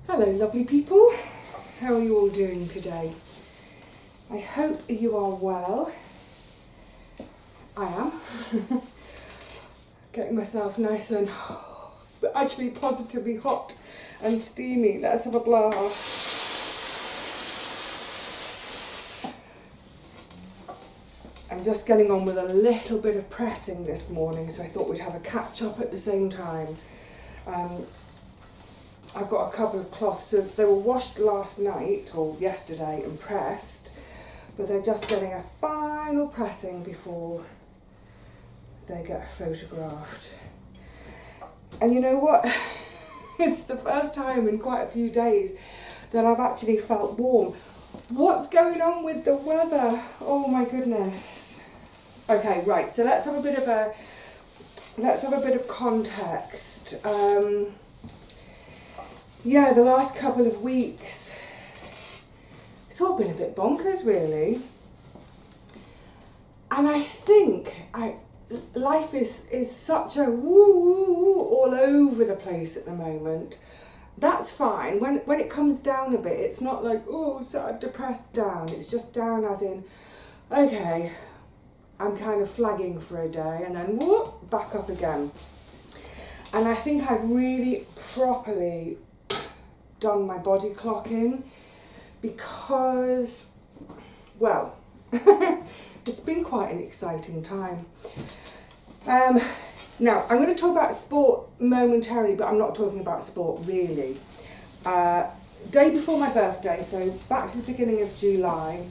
Hello lovely people, how are you all doing today? I hope you are well. I am. Getting myself nice and actually positively hot and steamy. Let's have a blast. I'm just getting on with a little bit of pressing this morning, so I thought we'd have a catch up at the same time. I've got a couple of cloths, so they were washed last night or yesterday and pressed, but they're just getting a final pressing before they get photographed. And you know what? It's the first time in quite a few days that I've actually felt warm. What's going on with the weather? Oh my goodness. Okay, right, so let's have a bit of context. Yeah, the last couple of weeks, it's all been a bit bonkers, really. And I think life is such a woo all over the place at the moment. That's fine. When it comes down a bit, it's not like, oh, sad, depressed, down. It's just down as in, okay, I'm kind of flagging for a day and then whoop, back up again. And I think I've really properly done my body clock in because, well, it's been quite an exciting time. Now, I'm going to talk about sport momentarily, but I'm not talking about sport really. Day before my birthday, so back to the beginning of July,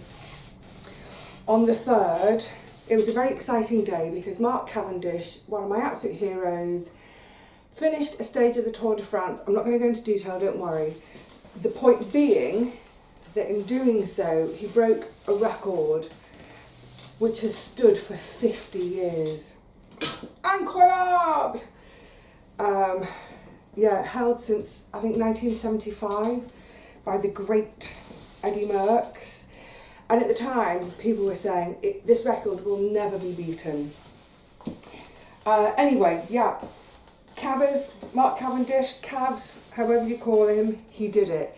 on the 3rd, it was a very exciting day because Mark Cavendish, one of my absolute heroes, finished a stage of the Tour de France. I'm not going to go into detail, don't worry. The point being that in doing so, he broke a record which has stood for 50 years. Enquire! Held since, I think, 1975 by the great Eddie Merckx. And at the time, people were saying, this record will never be beaten. Anyway, yeah. Mark Cavendish, Cavs, however you call him, he did it.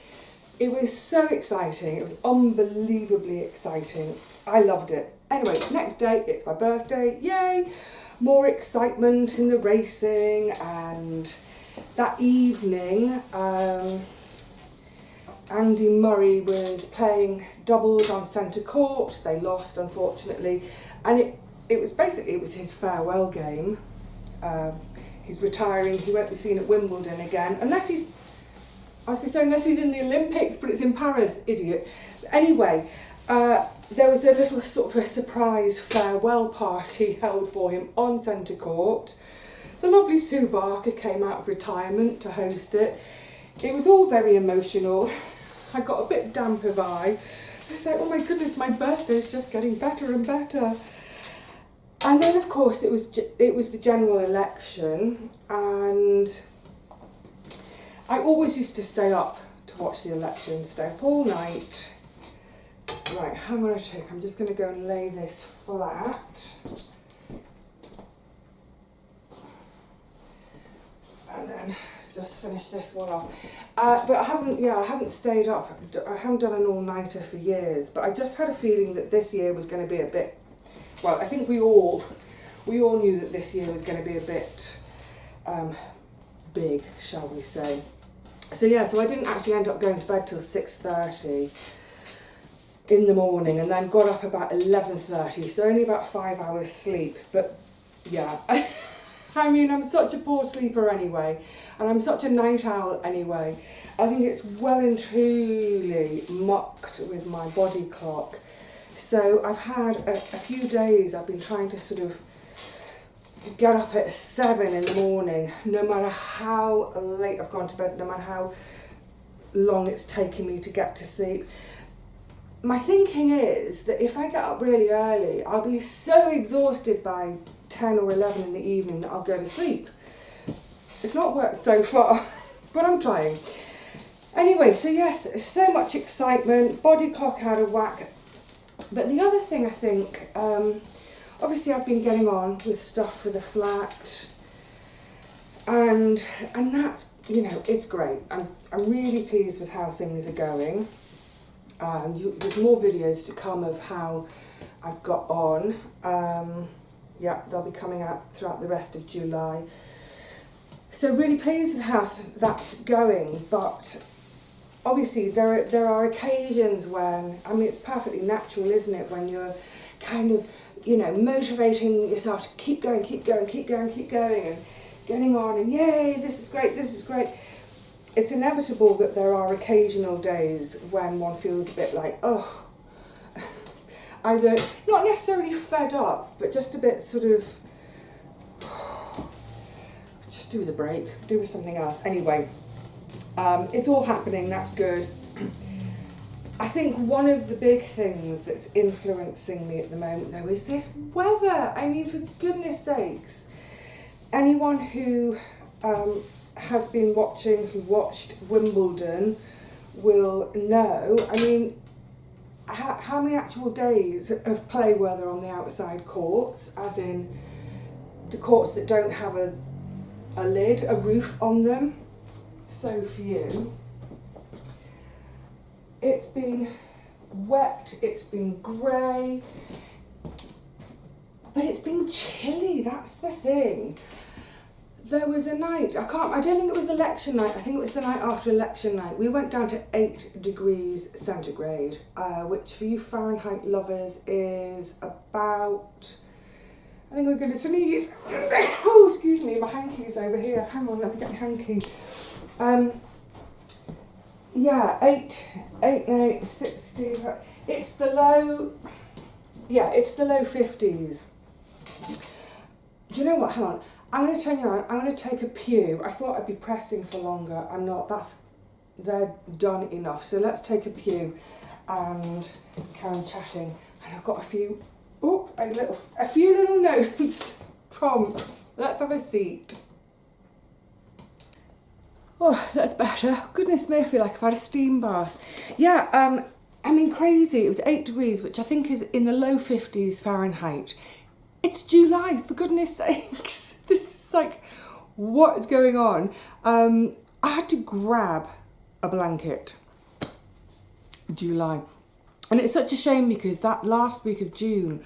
It was so exciting. It was unbelievably exciting. I loved it. Anyway, next day, it's my birthday. Yay! More excitement in the racing. And that evening, Andy Murray was playing doubles on centre court. They lost, unfortunately. And it was his farewell game. He's retiring, he won't be seen at Wimbledon again, unless he's in the Olympics, but it's in Paris, idiot. Anyway, there was a little sort of a surprise farewell party held for him on centre court. The lovely Sue Barker came out of retirement to host it. It was all very emotional. I got a bit damp of eye. I was like, oh my goodness, my birthday's just getting better and better. And then, of course, it was the general election, and I always used to stay up to watch the election, stay up all night. Right, hang on a tick, I'm just going to go and lay this flat. And then just finish this one off. But I haven't stayed up, I haven't done an all-nighter for years, but I just had a feeling that this year was going to be a bit. Well, I think we all knew that this year was going to be a bit big, shall we say. So I didn't actually end up going to bed till 6:30 in the morning, and then got up about 11:30, so only about 5 hours sleep. But yeah, I mean, I'm such a poor sleeper anyway, and I'm such a night owl anyway. I think it's well and truly mucked with my body clock. So I've had a few days I've been trying to sort of get up at 7 in the morning, no matter how late I've gone to bed, no matter how long it's taken me to get to sleep. My thinking is that if I get up really early, I'll be so exhausted by 10 or 11 in the evening that I'll go to sleep. It's not worked so far, but I'm trying. Anyway, so yes, so much excitement, body clock out of whack. But the other thing I think, obviously I've been getting on with stuff for the flat, and that's, it's great. I'm really pleased with how things are going. There's more videos to come of how I've got on. Yeah, they'll be coming out throughout the rest of July. So really pleased with how that's going, but obviously there are occasions when, I mean, it's perfectly natural, isn't it, when you're kind of, you know, motivating yourself to keep going, and getting on, and yay, this is great. It's inevitable that there are occasional days when one feels a bit like, oh, either not necessarily fed up, but just a bit sort of, just do with a break, do with something else. Anyway, it's all happening, that's good. I think one of the big things that's influencing me at the moment, though, is this weather. I mean, for goodness sakes, anyone who has been watching, who watched Wimbledon, will know. I mean, how many actual days of play were there on the outside courts, as in the courts that don't have a lid, a roof on them? So few. It's been wet, it's been grey, but it's been chilly, that's the thing. There was a night, I don't think it was election night, I think it was the night after election night, we went down to 8 degrees centigrade, which for you Fahrenheit lovers is about, I think we're going to sneeze. Oh, excuse me, my hanky's over here, hang on, let me get my hanky. Yeah, 8, 60, it's the low 50s. Do you know what, hang on, I'm going to turn you around, I'm going to take a pew. I thought I'd be pressing for longer, I'm not, they're done enough. So let's take a pew and carry on chatting. And I've got a few little notes, prompts. Let's have a seat. Oh, that's better. Goodness me, I feel like I've had a steam bath. Yeah, I mean, crazy. It was 8 degrees, which I think is in the low 50s Fahrenheit. It's July, for goodness sakes. This is like, what is going on? I had to grab a blanket. July. And it's such a shame because that last week of June,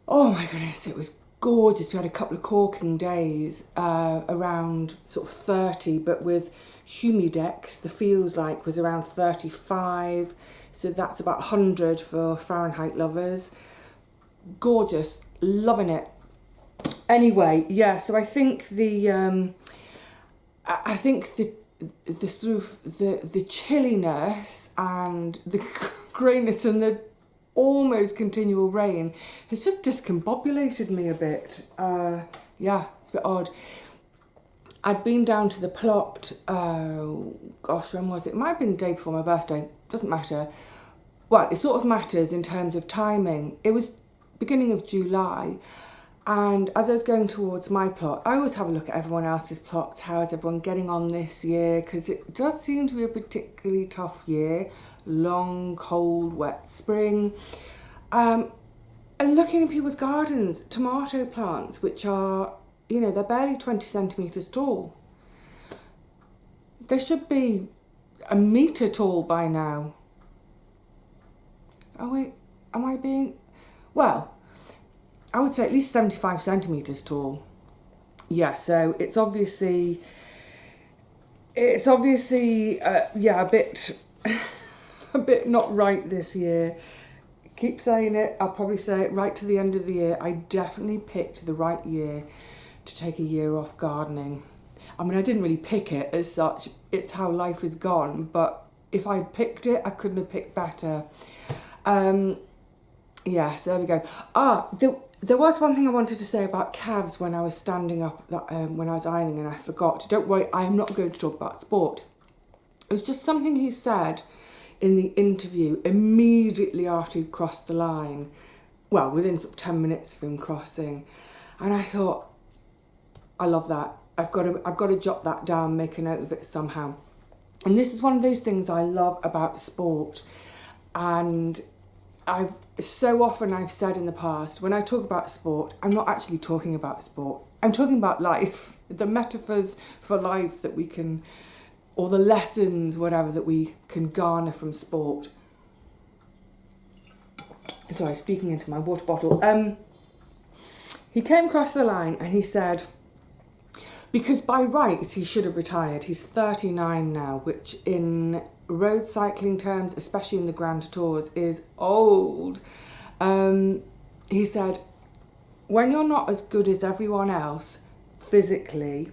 oh my goodness, it was gorgeous. We had a couple of corking days, around sort of 30, but with humidex, the feels like was around 35. So that's about 100 for Fahrenheit lovers. Gorgeous, loving it. Anyway, yeah, so I think the sort of the chilliness and the greyness and the almost continual rain has just discombobulated me a bit. Yeah, it's a bit odd. I'd been down to the plot, gosh, when was it? It might have been the day before my birthday, doesn't matter. Well, it sort of matters in terms of timing. It was beginning of July, and as I was going towards my plot, I always have a look at everyone else's plots. How is everyone getting on this year? Because it does seem to be a particularly tough year. Long, cold, wet spring. And looking at people's gardens, tomato plants, which are, you know, they're barely 20 centimetres tall. They should be a metre tall by now. Oh wait, am I being... Well, I would say at least 75 centimetres tall. Yeah, so it's obviously, yeah, a bit, a bit not right this year. Keep saying it, I'll probably say it right to the end of the year. I definitely picked the right year to take a year off gardening. I mean, I didn't really pick it as such, it's how life has gone, but if I'd picked it, I couldn't have picked better. Yeah, so there we go. There was one thing I wanted to say about calves when I was standing up, when I was ironing, and I forgot. Don't worry, I am not going to talk about sport. It was just something he said in the interview immediately after he'd crossed the line. Well, within sort of 10 minutes of him crossing. And I thought, I love that. I've got to jot that down, make a note of it somehow. And this is one of those things I love about sport. And I've said in the past, when I talk about sport, I'm not actually talking about sport. I'm talking about life, the metaphors for life that we can or the lessons, whatever, that we can garner from sport. Sorry, speaking into my water bottle. He came across the line and he said, because by rights he should have retired. He's 39 now, which in road cycling terms, especially in the Grand Tours, is old. He said, when you're not as good as everyone else physically,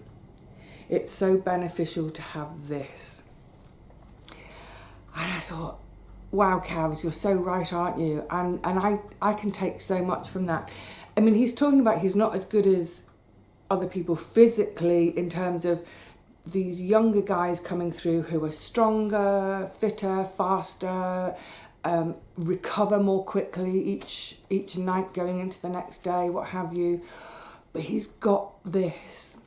it's so beneficial to have this. And I thought, wow, Cavs, you're so right, aren't you? And I can take so much from that. I mean, he's talking about he's not as good as other people physically in terms of these younger guys coming through who are stronger, fitter, faster, recover more quickly each night going into the next day, what have you. But he's got this.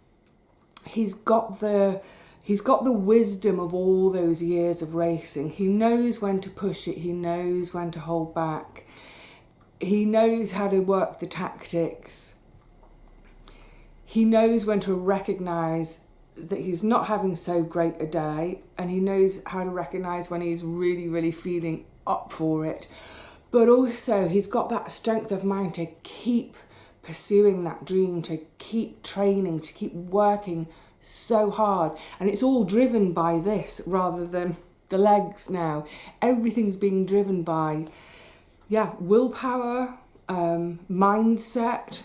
He's got the wisdom of all those years of racing. He knows when to push it. He knows when to hold back. He knows how to work the tactics. He knows when to recognise that he's not having so great a day, and he knows how to recognise when he's really, really feeling up for it. But also he's got that strength of mind to keep pursuing that dream, to keep training, to keep working so hard. And it's all driven by this rather than the legs now. Everything's being driven by, willpower, mindset.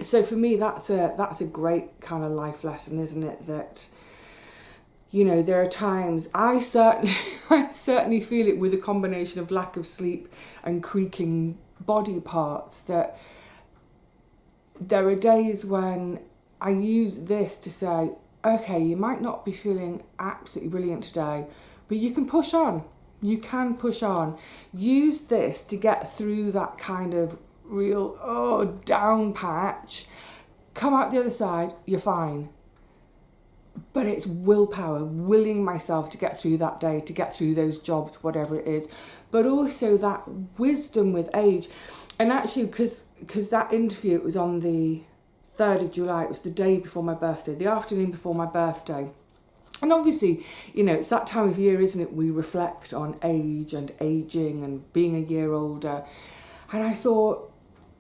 So for me, that's a great kind of life lesson, isn't it? That, you know, there are times I certainly feel it with a combination of lack of sleep and creaking body parts, that there are days when I use this to say, okay, you might not be feeling absolutely brilliant today, but you can push on. You can push on. Use this to get through that kind of real down patch. Come out the other side, you're fine. But it's willpower, willing myself to get through that day, to get through those jobs, whatever it is. But also that wisdom with age. And actually, because that interview, it was on the 3rd of July, it was the day before my birthday, the afternoon before my birthday. And obviously, you know, it's that time of year, isn't it? We reflect on age and ageing and being a year older. And I thought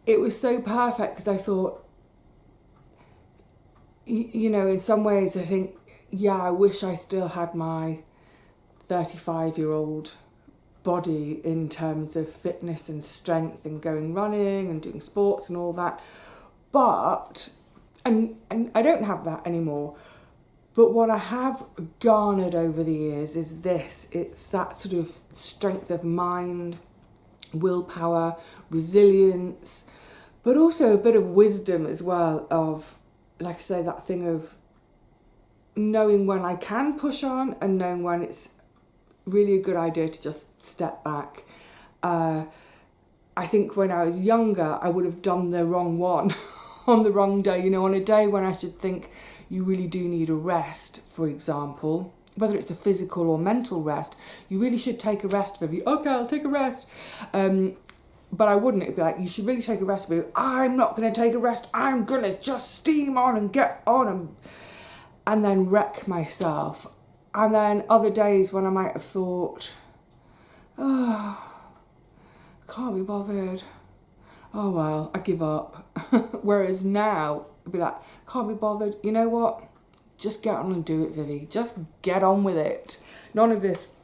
it was so perfect, because I thought, you know, in some ways I think, I wish I still had my 35-year-old body in terms of fitness and strength and going running and doing sports and all that. But, and I don't have that anymore. But what I have garnered over the years is this. It's that sort of strength of mind, willpower, resilience, but also a bit of wisdom as well of, like I say, that thing of knowing when I can push on and knowing when it's really a good idea to just step back. I think when I was younger, I would have done the wrong one on the wrong day. You know, on a day when I should think you really do need a rest, for example, whether it's a physical or mental rest, you really should take a rest, Vivi. Okay, I'll take a rest. But I wouldn't. It'd be like, you should really take a rest, Vivi. I'm not going to take a rest. I'm going to just steam on and get on and then wreck myself. And then other days when I might have thought, I can't be bothered. Oh, well, I give up. Whereas now, it'd be like, can't be bothered. You know what? Just get on and do it, Vivi. Just get on with it. None of this.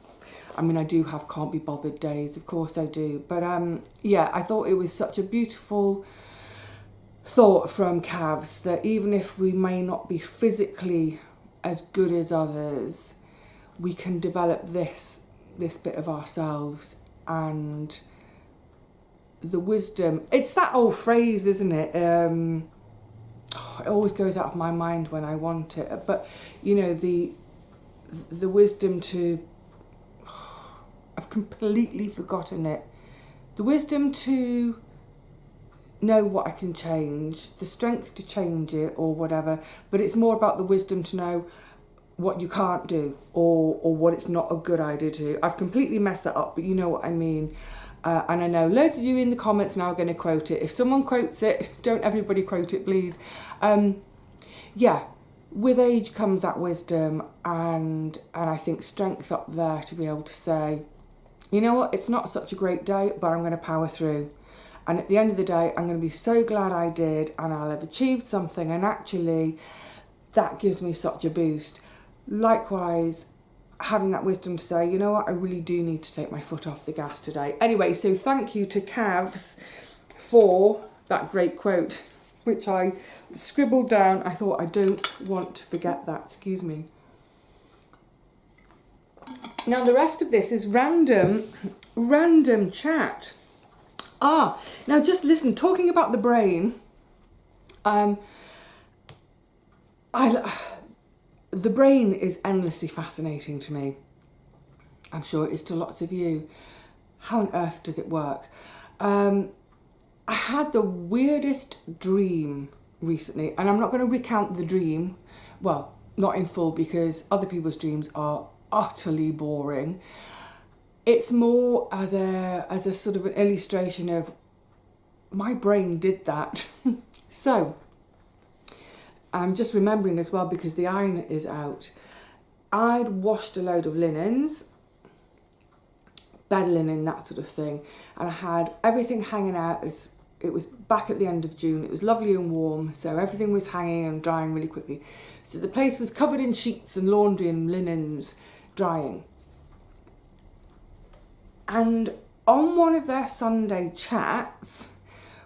I mean, I do have can't be bothered days. Of course I do. But I thought it was such a beautiful thought from Cavs that even if we may not be physically as good as others, we can develop this bit of ourselves and the wisdom. It's that old phrase, isn't it? It always goes out of my mind when I want it. But, you know, the wisdom to... I've completely forgotten it. The wisdom to know what I can change, the strength to change it or whatever, but it's more about the wisdom to know what you can't do or what it's not a good idea to do. I've completely messed that up, but you know what I mean. And I know loads of you in the comments now are going to quote it. If someone quotes it, don't everybody quote it, please. with age comes that wisdom and I think strength up there to be able to say, you know what, it's not such a great day, but I'm going to power through. And at the end of the day, I'm going to be so glad I did, and I'll have achieved something. And actually, that gives me such a boost. Likewise, having that wisdom to say, you know what, I really do need to take my foot off the gas today. Anyway, so thank you to Cavs for that great quote, which I scribbled down. I thought, I don't want to forget that. Excuse me. Now, the rest of this is random chat. Now just listen, talking about the brain, the brain is endlessly fascinating to me. I'm sure it is to lots of you. How on earth does it work? I had the weirdest dream recently, and I'm not going to recount the dream, well, not in full, because other people's dreams are utterly boring. It's more as a sort of an illustration of my brain did that. So, I'm just remembering as well, because the iron is out. I'd washed a load of linens, bed linen, that sort of thing, and I had everything hanging out. It was back at the end of June. It was lovely and warm, so everything was hanging and drying really quickly. So the place was covered in sheets and laundry and linens drying. And on one of their Sunday chats,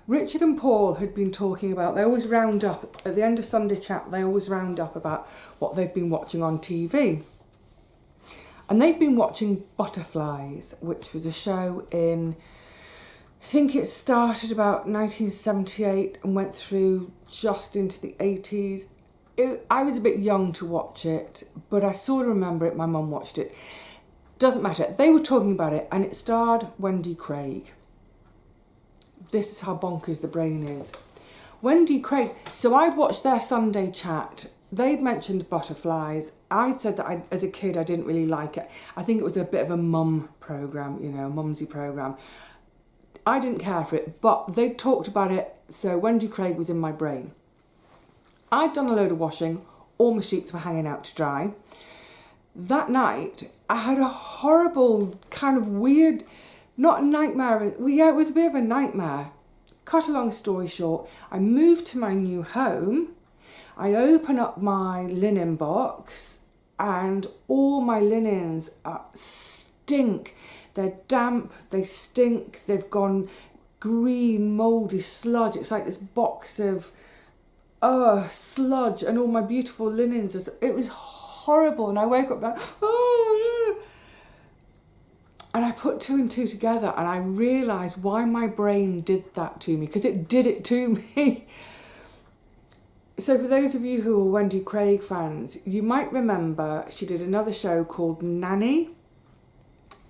Richard and Paul had been talking about, they always round up, at the end of Sunday chat, they always round up about what they've been watching on TV. And they've been watching Butterflies, which was a show in, I think it started about 1978 and went through just into the 80s. I was a bit young to watch it, but I sort of remember it. My mum watched it. Doesn't matter. They were talking about it, and it starred Wendy Craig. This is how bonkers the brain is. Wendy Craig. So I'd watched their Sunday chat. They'd mentioned Butterflies. I'd said that as a kid I didn't really like it. I think it was a bit of a mum programme, you know, a mumsy programme. I didn't care for it, but they talked about it, so Wendy Craig was in my brain. I'd done a load of washing. All my sheets were hanging out to dry. That night, I had a horrible, kind of weird, not a nightmare, well, yeah, it was a bit of a nightmare. Cut a long story short, I moved to my new home. I open up my linen box and all my linens stink. They're damp, they stink, they've gone green, mouldy sludge. It's like this box of sludge, and all my beautiful linens. It was horrible, and I woke up like, oh no. And I put two and two together, and I realised why my brain did that to me, because it did it to me. So for those of you who are Wendy Craig fans, you might remember she did another show called Nanny,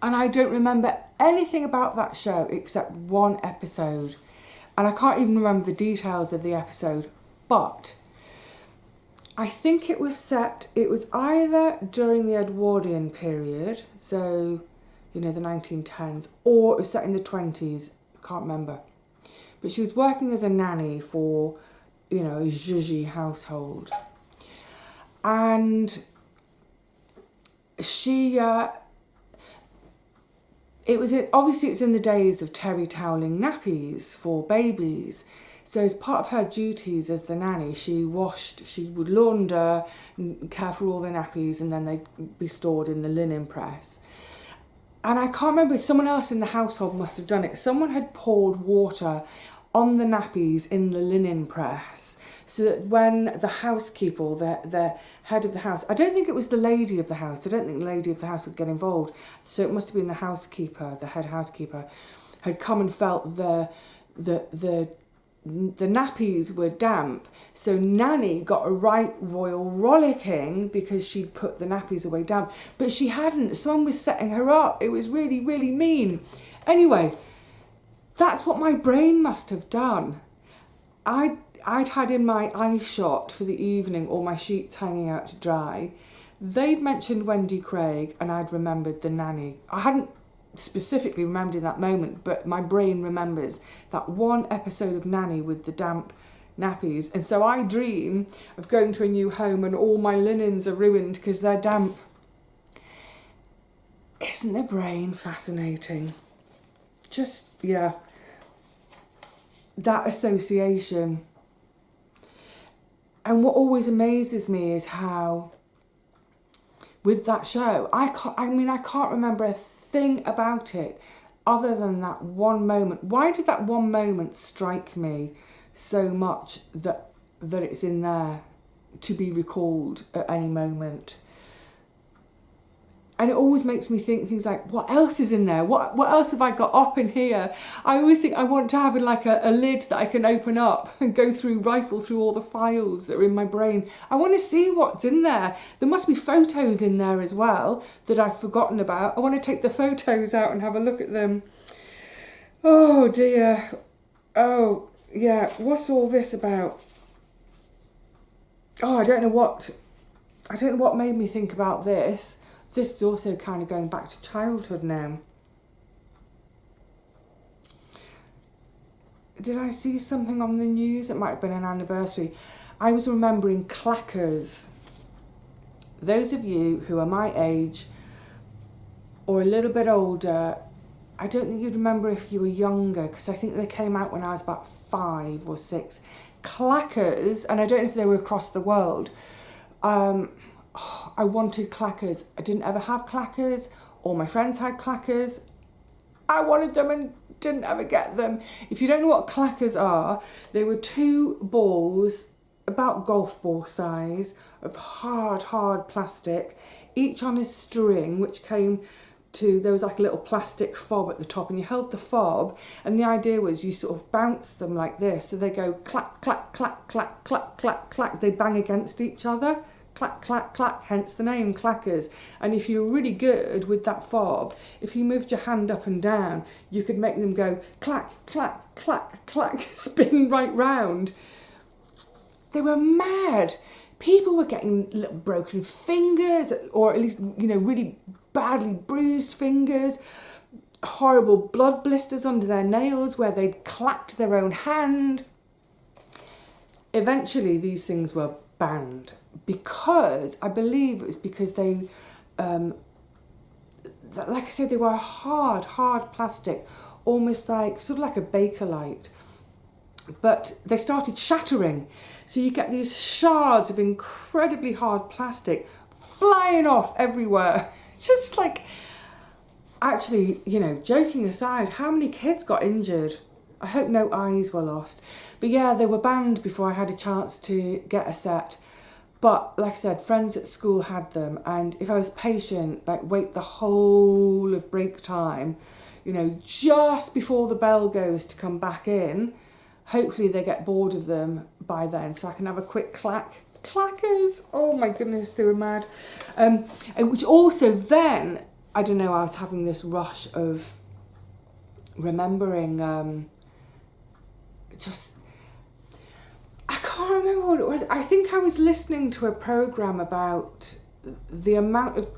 and I don't remember anything about that show except one episode, and I can't even remember the details of the episode, but I think it was either during the Edwardian period, so, you know, the 1910s, or it was set in the 20s, can't remember. But she was working as a nanny for, you know, a zhuzhy household. And she, obviously it's in the days of terry toweling nappies for babies. So as part of her duties as the nanny, she would launder and care for all the nappies, and then they'd be stored in the linen press. And I can't remember, someone else in the household must have done it. Someone had poured water on the nappies in the linen press, so that when the housekeeper, or the head of the house, I don't think it was the lady of the house, I don't think the lady of the house would get involved, so it must have been the housekeeper, the head housekeeper, had come and felt the nappies were damp, so Nanny got a right royal rollicking because she'd put the nappies away damp, but she hadn't. Someone was setting her up. It was really, really mean. Anyway, that's what my brain must have done. I'd had in my eye shot for the evening all my sheets hanging out to dry. They'd mentioned Wendy Craig, and I'd remembered the Nanny. I hadn't specifically remembered in that moment, but my brain remembers that one episode of Nanny with the damp nappies. And so I dream of going to a new home and all my linens are ruined because they're damp. Isn't the brain fascinating? Just, yeah, that association. And what always amazes me is how, with that show, I can't remember a thing about it other than that one moment. Why did that one moment strike me so much that it's in there to be recalled at any moment? And it always makes me think things like, what else is in there? What else have I got up in here? I always think I want to have like a lid that I can open up and go through, rifle through all the files that are in my brain. I want to see what's in there. There must be photos in there as well that I've forgotten about. I want to take the photos out and have a look at them. Oh dear. Oh yeah, what's all this about? Oh, I don't know what made me think about this. This is also kind of going back to childhood now. Did I see something on the news? It might have been an anniversary. I was remembering clackers. Those of you who are my age or a little bit older, I don't think you'd remember if you were younger, because I think they came out when I was about 5 or 6. Clackers, and I don't know if they were across the world. I wanted clackers. I didn't ever have clackers. All my friends had clackers. I wanted them and didn't ever get them. If you don't know what clackers are, they were 2 balls, about golf ball size, of hard plastic, each on a string, which came to, there was like a little plastic fob at the top, and you held the fob, and the idea was you sort of bounce them like this, so they go clack, clack, clack, clack, clack, clack, clack. They bang against each other. Clack, clack, clack, hence the name, clackers. And if you were really good with that fob, if you moved your hand up and down, you could make them go clack, clack, clack, clack, spin right round. They were mad. People were getting little broken fingers, or at least, really badly bruised fingers, horrible blood blisters under their nails where they'd clacked their own hand. Eventually, these things were banned. Because I believe it was because they, like I said, they were hard plastic, almost like sort of like a Bakelite. But they started shattering, so you get these shards of incredibly hard plastic flying off everywhere. Just like, actually, joking aside, how many kids got injured? I hope no eyes were lost. But yeah, they were banned before I had a chance to get a set. But like I said, friends at school had them, and if I was patient, like wait the whole of break time, just before the bell goes to come back in, hopefully they get bored of them by then, so I can have a quick clackers. Oh my goodness, they were mad. And which also then, I don't know, I was having this rush of remembering I can't remember what it was. I think I was listening to a programme about the amount of...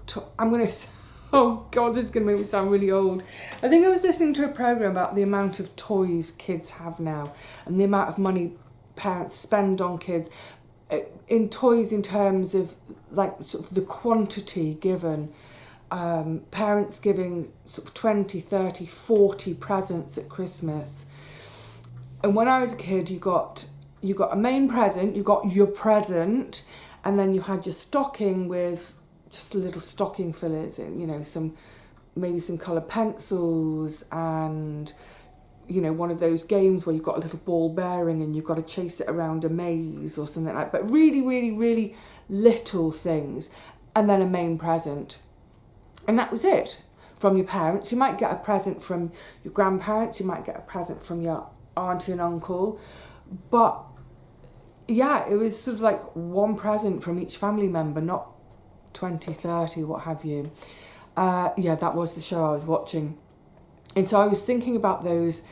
oh God, this is going to make me sound really old. I think I was listening to a programme about the amount of toys kids have now and the amount of money parents spend on kids in toys in terms of like sort of the quantity given. Parents giving sort of 20, 30, 40 presents at Christmas. And when I was a kid, you got a main present, you got your present, and then you had your stocking with just little stocking fillers and, maybe some coloured pencils and, one of those games where you've got a little ball bearing and you've got to chase it around a maze or something like that. But really, really, really little things. And then a main present. And that was it. From your parents, you might get a present from your grandparents, you might get a present from your auntie and uncle, but yeah, it was sort of like one present from each family member, not 20, 30, what have you. Yeah, that was the show I was watching. And so I was thinking about those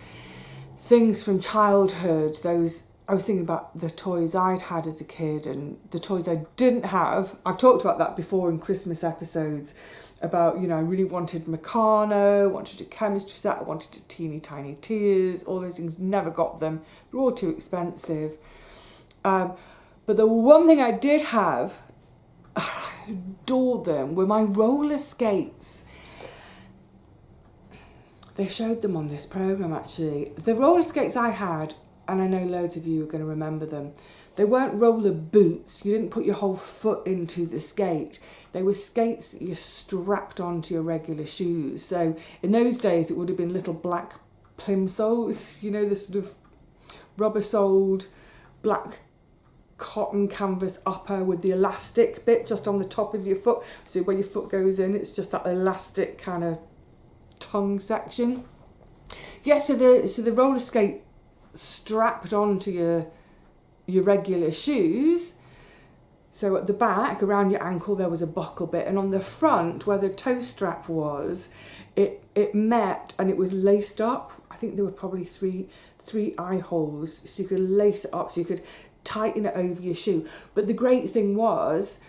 things from childhood, I was thinking about the toys I'd had as a kid and the toys I didn't have. I've talked about that before in Christmas episodes, about, I really wanted Meccano, wanted a chemistry set, I wanted a teeny tiny tears, all those things, never got them. They're all too expensive. But the one thing I did have, I adored them, were my roller skates. They showed them on this programme actually. The roller skates I had, and I know loads of you are going to remember them, they weren't roller boots. You didn't put your whole foot into the skate. They were skates that you strapped onto your regular shoes. So in those days it would have been little black plimsolls, you know, the sort of rubber-soled black cotton canvas upper with the elastic bit just on the top of your foot. So where your foot goes in, it's just that elastic kind of tongue section. Yeah, so the roller skate strapped onto your regular shoes. So at the back, around your ankle, there was a buckle bit, and on the front, where the toe strap was, it met and it was laced up. I think there were probably three eye holes, so you could lace it up, so you could tighten it over your shoe. But the great thing was,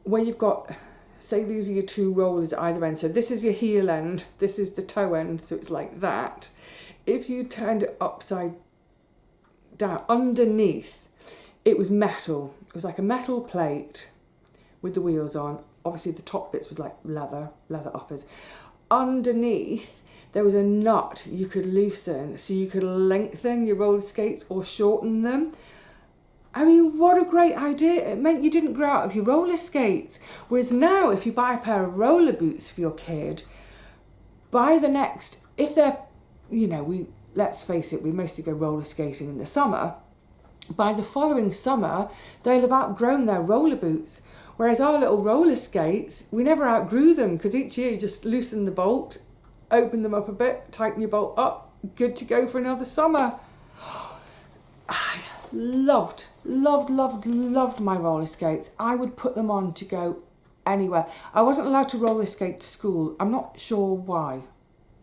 when you've got, say these are your two rollers at either end, so this is your heel end, this is the toe end, so it's like that. If you turned it upside down, underneath, it was metal. It was like a metal plate with the wheels on. Obviously the top bits was like leather uppers. Underneath, there was a nut you could loosen, so you could lengthen your roller skates or shorten them. I mean, what a great idea. It meant you didn't grow out of your roller skates. Whereas now, if you buy a pair of roller boots for your kid, by the next, if they're, you know, let's face it, we mostly go roller skating in the summer. By the following summer, they'll have outgrown their roller boots. Whereas our little roller skates, we never outgrew them, because each year you just loosen the bolt, open them up a bit, tighten your bolt up, good to go for another summer. I loved my roller skates. I would put them on to go anywhere. I wasn't allowed to roller skate to school. I'm not sure why.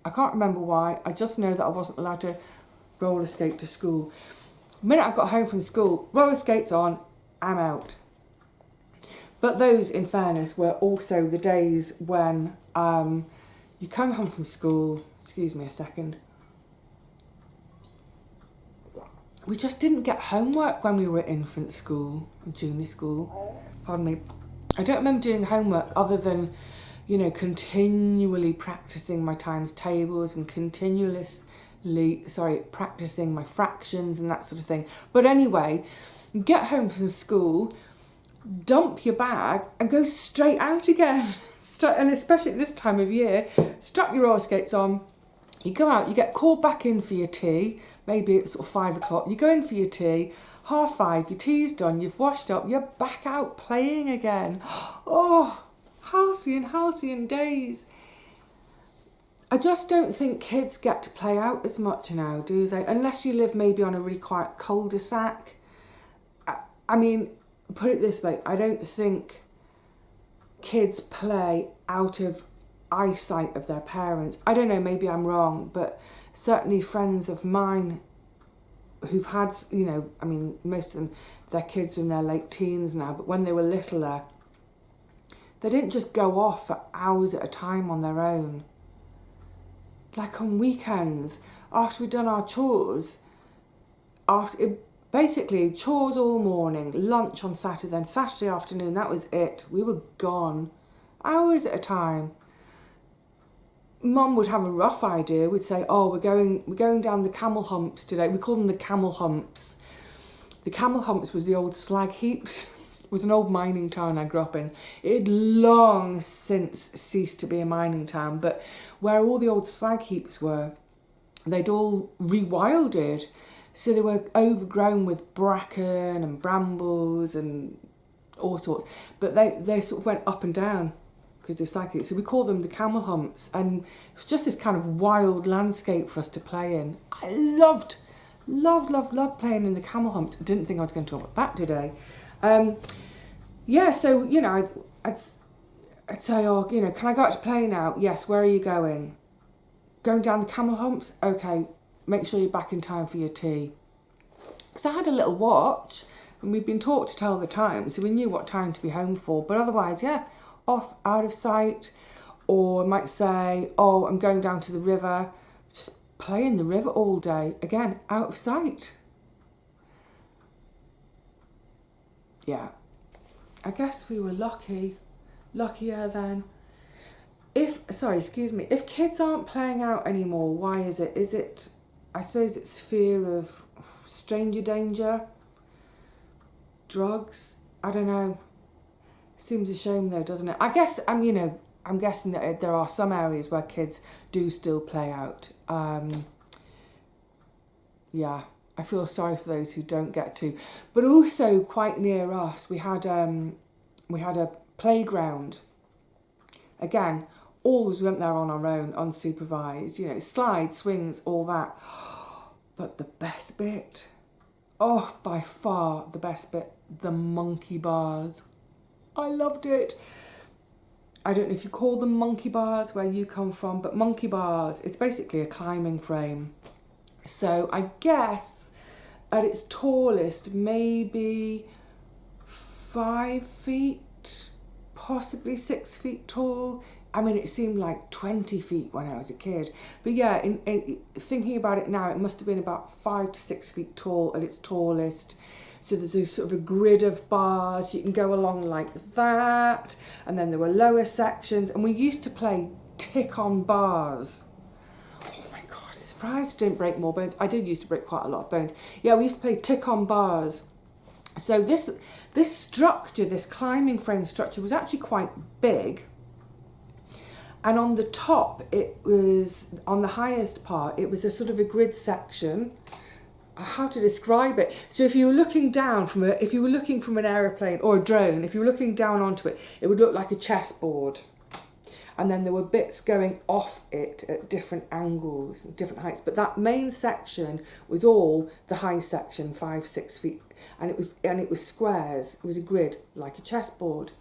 I can't remember why. I just know that I wasn't allowed to roller skate to school. The minute I got home from school, roller skates on, I'm out. But those, in fairness, were also the days when you come home from school, excuse me a second, we just didn't get homework when we were at infant school, junior school, pardon me. I don't remember doing homework other than, you know, continually practising my times tables and practising my fractions and that sort of thing. But anyway, get home from school, dump your bag and go straight out again. And especially at this time of year, strap your roller skates on, you go out, you get called back in for your tea, maybe it's sort of 5 o'clock, you go in for your tea, 5:30, your tea's done, you've washed up, you're back out playing again. Oh, halcyon days. I just don't think kids get to play out as much now, do they? Unless you live maybe on a really quiet cul-de-sac. I mean, put it this way, I don't think kids play out of eyesight of their parents. I don't know, maybe I'm wrong, but certainly friends of mine who've had, you know, I mean, most of them, their kids are in their late teens now, but when they were littler, they didn't just go off for hours at a time on their own. Like on weekends, after we'd done our chores, basically chores all morning, lunch on Saturday, then Saturday afternoon, that was it. We were gone, hours at a time. Mum would have a rough idea. We'd say, oh, we're going down the camel humps today. We call them the camel humps. The camel humps was the old slag heaps. It was an old mining town I grew up in. It had long since ceased to be a mining town, but where all the old slag heaps were, they'd all rewilded. So they were overgrown with bracken and brambles and all sorts. But they sort of went up and down because they're slag heaps. So we call them the camel humps. And it was just this kind of wild landscape for us to play in. I loved playing in the camel humps. I didn't think I was going to talk about that today. So, you know, I'd say, oh, you know, can I go out to play now? Yes, where are you going? Going down the camel humps? Okay, make sure you're back in time for your tea. Because I had a little watch, and we'd been taught to tell the time, so we knew what time to be home for. But otherwise, yeah, off, out of sight. Or I might say, oh, I'm going down to the river. Just play in the river all day. Again, out of sight. yeah, I guess we were luckier then. If kids aren't playing out anymore, why is it? Is it, I suppose it's fear of stranger danger, drugs, I don't know. Seems a shame though, doesn't it? I guess, I'm guessing that there are some areas where kids do still play out. Yeah, I feel sorry for those who don't get to. But also quite near us, we had a playground. Again, always went there on our own, unsupervised, slides, swings, all that. But the best bit, by far the best bit, the monkey bars. I loved it. I don't know if you call them monkey bars where you come from, but monkey bars, it's basically a climbing frame. So I guess at its tallest, maybe 5 feet, possibly 6 feet tall. I mean, it seemed like 20 feet when I was a kid. But yeah, in thinking about it now, it must have been about 5 to 6 feet tall at its tallest. So there's a sort of a grid of bars. You can go along like that. And then there were lower sections. And we used to play tick on bars. Oh my God, surprised I didn't break more bones. I did used to break quite a lot of bones. Yeah, we used to play tick on bars. So this structure, this climbing frame structure, was actually quite big. And on the top, on the highest part, it was a sort of a grid section. How to describe it? So if you were looking down from an aeroplane or a drone, if you were looking down onto it, it would look like a chessboard. And then there were bits going off it at different angles, different heights. But that main section was all the high section, 5, 6 feet, and it was squares. It was a grid like a chessboard.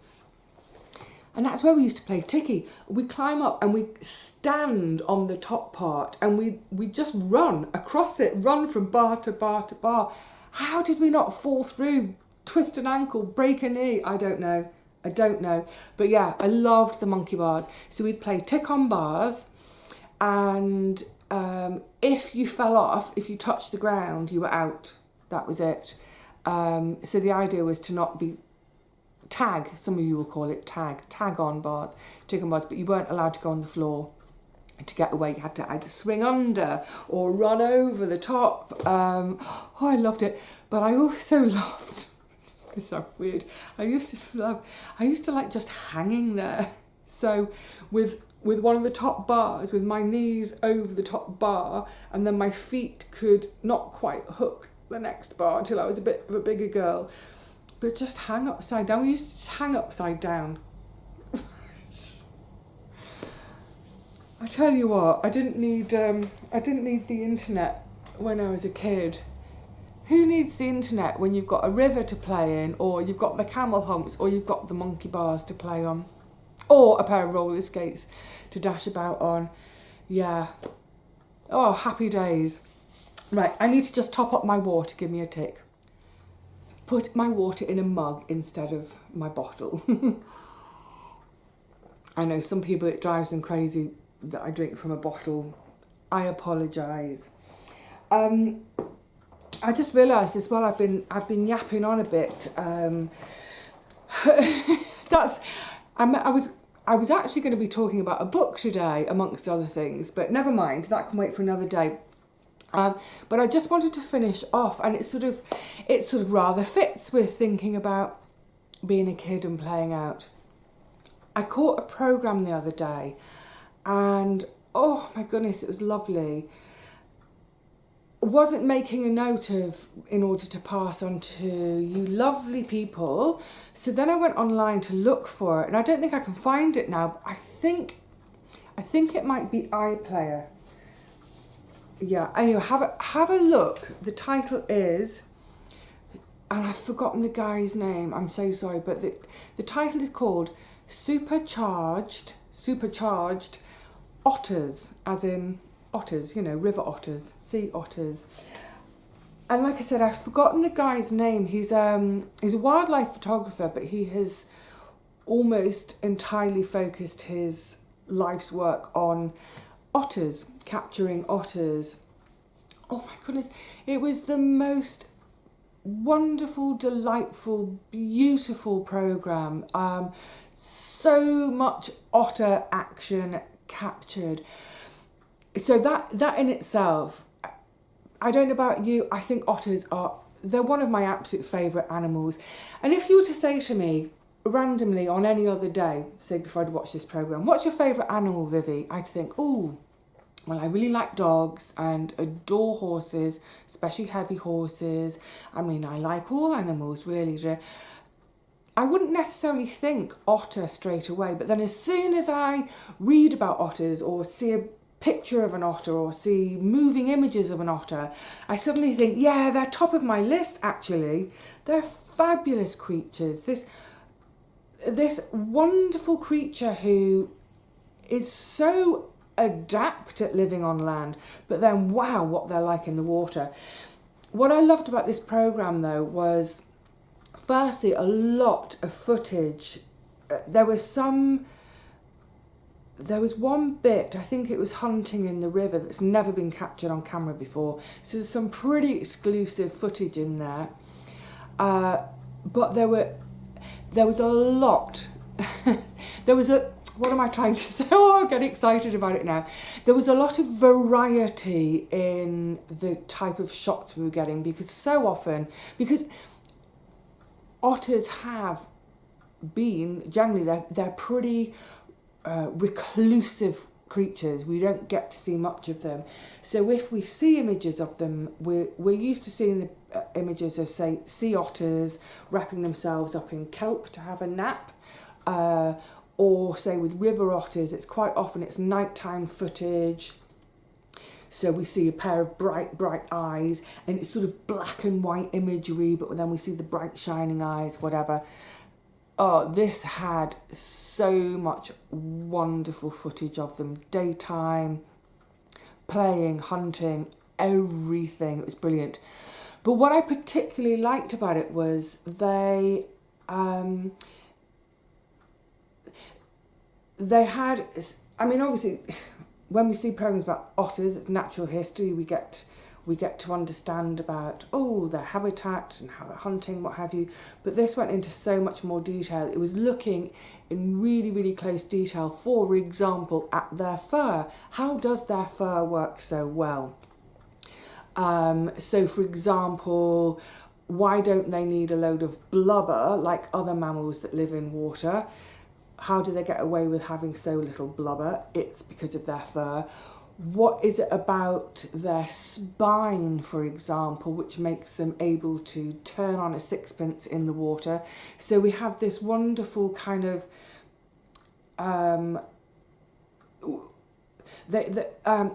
And that's where we used to play ticky. We climb up and we stand on the top part and we just run across it, run from bar to bar to bar. How did we not fall through, twist an ankle, break a knee? I don't know. But yeah, I loved the monkey bars. So we'd play tick on bars, and if you fell off, if you touched the ground, you were out. That was it. So the idea was to not be tag, some of you will call it tag on bars, tick on bars, but you weren't allowed to go on the floor. To get away, you had to either swing under or run over the top. I loved it. But I also loved, it's so weird, I used to like just hanging there. So with one of the top bars, with my knees over the top bar, and then my feet could not quite hook the next bar until I was a bit of a bigger girl. But just hang upside down. We used to just hang upside down. I tell you what, I didn't need the internet when I was a kid. Who needs the internet when you've got a river to play in, or you've got the camel humps, or you've got the monkey bars to play on, or a pair of roller skates to dash about on? Yeah. Oh, happy days. Right, I need to just top up my water. Give me a tick. Put my water in a mug instead of my bottle. I know some people, it drives them crazy that I drink from a bottle. I apologise. I just realised as well, I've been yapping on a bit. I was actually going to be talking about a book today, amongst other things, but never mind, that can wait for another day. But I just wanted to finish off, and it sort of rather fits with thinking about being a kid and playing out. I caught a programme the other day, and oh my goodness, it was lovely. Wasn't making a note of in order to pass on to you lovely people. So then I went online to look for it, and I don't think I can find it now. I think it might be iPlayer. Yeah, anyway, have a look. The title is, and I've forgotten the guy's name, I'm so sorry, but the title is called Supercharged Otters, as in otters, river otters, sea otters. And like I said, I've forgotten the guy's name. He's a wildlife photographer, but he has almost entirely focused his life's work on otters, capturing otters. Oh my goodness, it was the most wonderful, delightful, beautiful programme. So much otter action captured. So that in itself, I don't know about you, I think otters they're one of my absolute favourite animals. And if you were to say to me randomly on any other day, say before I'd watch this programme, what's your favourite animal, Vivi? I'd think, oh, well, I really like dogs and adore horses, especially heavy horses. I mean, I like all animals, really. I wouldn't necessarily think otter straight away, but then as soon as I read about otters or see a picture of an otter or see moving images of an otter, I suddenly think, yeah, they're top of my list, actually. They're fabulous creatures. This wonderful creature who is so adept at living on land, but then, wow, what they're like in the water. What I loved about this programme, though, was firstly a lot of footage. There was one bit, I think it was hunting in the river, that's never been captured on camera before. So there's some pretty exclusive footage in there. But there was a lot. What am I trying to say? Oh, I get excited about it now. There was a lot of variety in the type of shots we were getting, because so often, because otters have been, generally they're pretty reclusive creatures. We don't get to see much of them. So if we see images of them, we're used to seeing the images of, say, sea otters wrapping themselves up in kelp to have a nap, or say with river otters, quite often it's nighttime footage. So we see a pair of bright eyes, and it's sort of black and white imagery, but then we see the bright shining eyes, whatever. Oh, this had so much wonderful footage of them. Daytime, playing, hunting, everything. It was brilliant. But what I particularly liked about it was they had, I mean, obviously, when we see programs about otters, it's natural history, we get to understand about, their habitat and how they're hunting, what have you. But this went into so much more detail. It was looking in really, really close detail, for example, at their fur. How does their fur work so well? So, for example, why don't they need a load of blubber like other mammals that live in water? How do they get away with having so little blubber? It's because of their fur. What is it about their spine, for example, which makes them able to turn on a sixpence in the water? So we have this wonderful kind of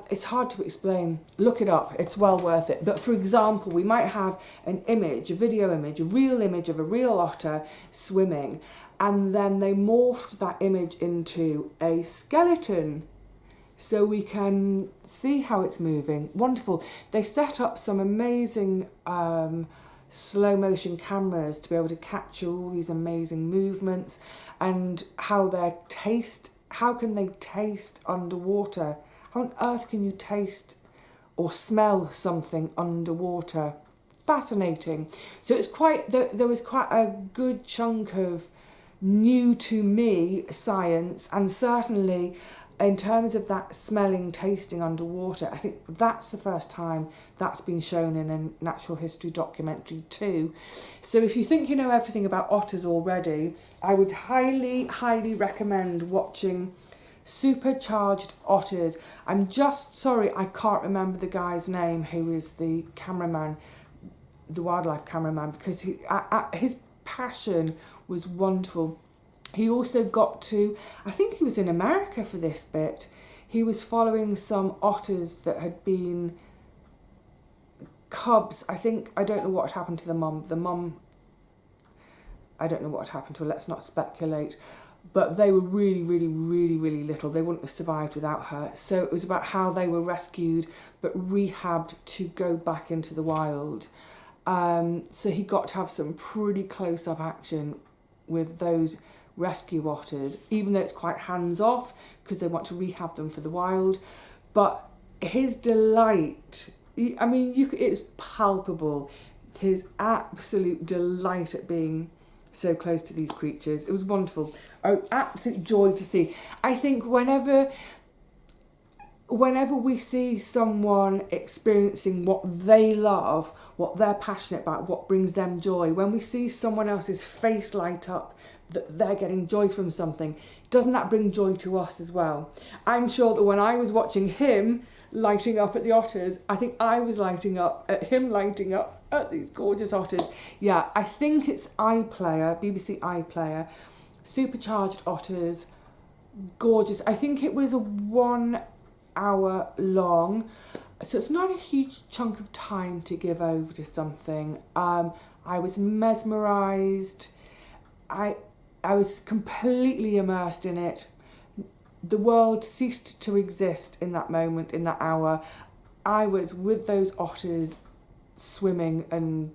it's hard to explain. Look it up, it's well worth it. But for example, we might have an image, a video image, a real image of a real otter swimming, and then they morphed that image into a skeleton so we can see how it's moving. Wonderful. They set up some amazing slow motion cameras to be able to capture all these amazing movements, and how can they taste underwater? How on earth can you taste or smell something underwater? Fascinating. So it's there was quite a good chunk of new to me science, and certainly in terms of that smelling, tasting underwater, I think that's the first time that's been shown in a natural history documentary too. So if you think you know everything about otters already, I would highly, highly recommend watching Supercharged Otters. I'm just sorry I can't remember the guy's name who is the cameraman, the wildlife cameraman, because his passion was wonderful. He also got to, I think he was in America for this bit. He was following some otters that had been cubs. I don't know what had happened to the mum. The mum, I don't know what had happened to her, let's not speculate. But they were really, really, really, really little. They wouldn't have survived without her. So it was about how they were rescued but rehabbed to go back into the wild. So he got to have some pretty close-up action with those rescue otters, even though it's quite hands-off because they want to rehab them for the wild. But his delight, I mean, it's palpable. his absolute delight at being so close to these creatures. It was wonderful. Oh, absolute joy to see. I think whenever we see someone experiencing what they love, what they're passionate about, what brings them joy, when we see someone else's face light up, that they're getting joy from something, doesn't that bring joy to us as well? I'm sure that when I was watching him lighting up at the otters, I think I was lighting up at him lighting up at these gorgeous otters. Yeah, I think it's iPlayer, BBC iPlayer, supercharged otters, gorgeous. I think it was a 1 hour long, so it's not a huge chunk of time to give over to something. I was mesmerised. I was completely immersed in it. The world ceased to exist in that moment, in that hour. I was with those otters, swimming and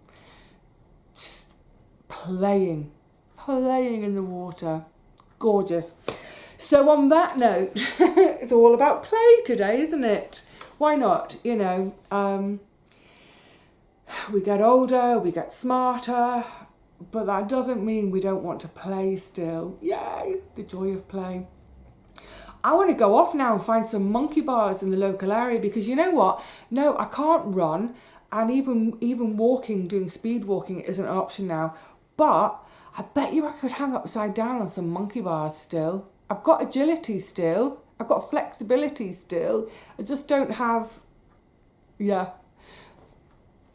just playing in the water. Gorgeous. So on that note, it's all about play today, isn't it? Why not? You know, we get older, we get smarter, but that doesn't mean we don't want to play still. Yay, the joy of play. I want to go off now and find some monkey bars in the local area, because you know what? No, I can't run, and even walking, doing speed walking isn't an option now. But I bet you I could hang upside down on some monkey bars still. I've got agility still. I've got flexibility still. I just don't have, yeah,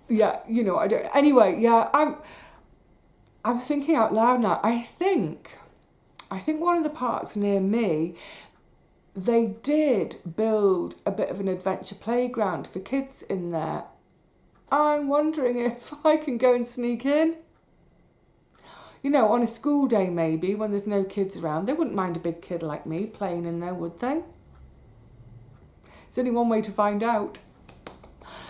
you know, I don't. Anyway, yeah, I'm thinking out loud now. I think one of the parks near me, they did build a bit of an adventure playground for kids in there. I'm wondering if I can go and sneak in. You know, on a school day maybe, when there's no kids around. They wouldn't mind a big kid like me playing in there, would they? There's only one way to find out.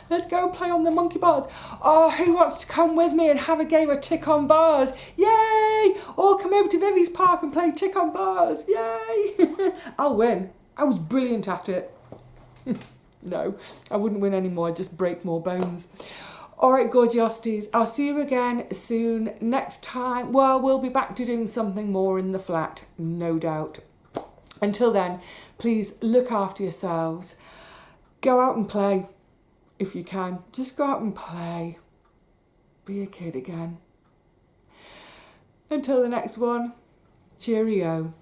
Let's go and play on the monkey bars. Oh, who wants to come with me and have a game of tick on bars? Yay! All come over to Vivi's park and play tick on bars. Yay! I'll win. I was brilliant at it. No, I wouldn't win anymore. I'd just break more bones. All right, gorgeosities. I'll see you again soon. Next time, well, we'll be back to doing something more in the flat, no doubt. Until then, please look after yourselves. Go out and play. If you can, just go out and play. Be a kid again. Until the next one, cheerio.